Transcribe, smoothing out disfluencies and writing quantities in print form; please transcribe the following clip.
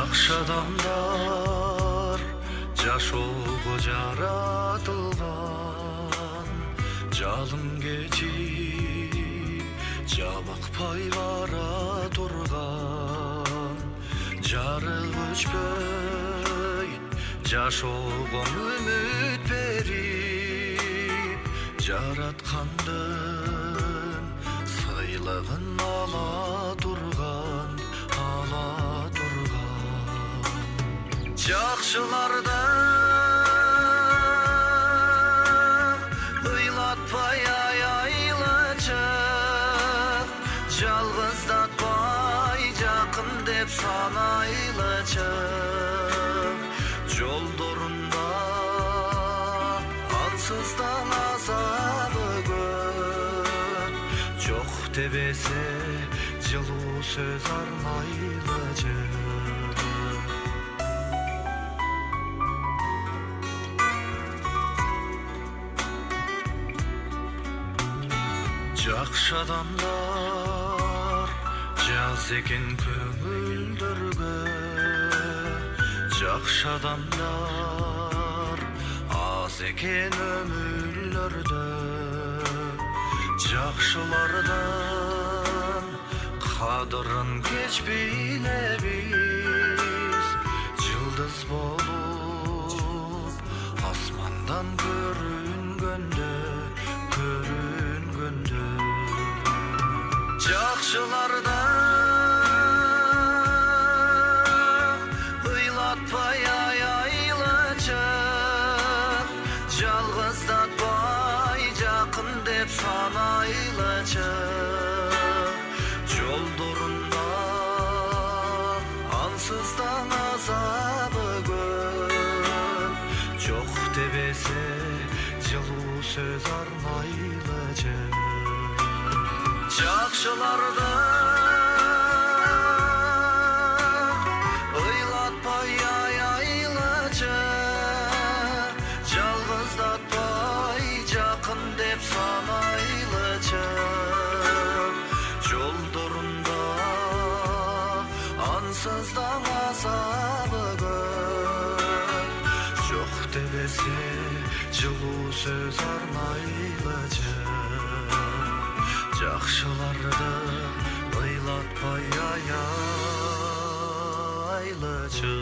Жакшы адамдар жашоого жаратылган, жалын кечип жабыкпай бара турган, жарык өчпөй жашоого үмүт берип, жараткандын сыйлыгын ала турган. Жакшыларды ыйлатпай айлачы, жалгыздатпай жакын деп санайлычы. Жолдорунда ансыздан азабы көп, жок дебесе жылуу сөз арнайлычы. Жакшы адамдар жаз экен көңүлдөргө, жакшы адамдар аз экен өмүрлөрдө. Жакшылардан кадырын кечпейлебиз, жылдыз болуп асмандан көрүнгөндө. Жакшыларды ыйлатпай айлачы, жалгыздатпай жакын деп санайлычы. Жолдорунда ансыздан азабы көп, жок дебесе жылуу сөз арнайлычы. Жакшыларды ыйлатпай айлачы, жалгыздатпай жакын деп санайлычы. Жолдорунда ансыздан азабы көп, жок дебесе жылуу сөз арнайлычы. Жакшыларды ыйлатпай айлачы.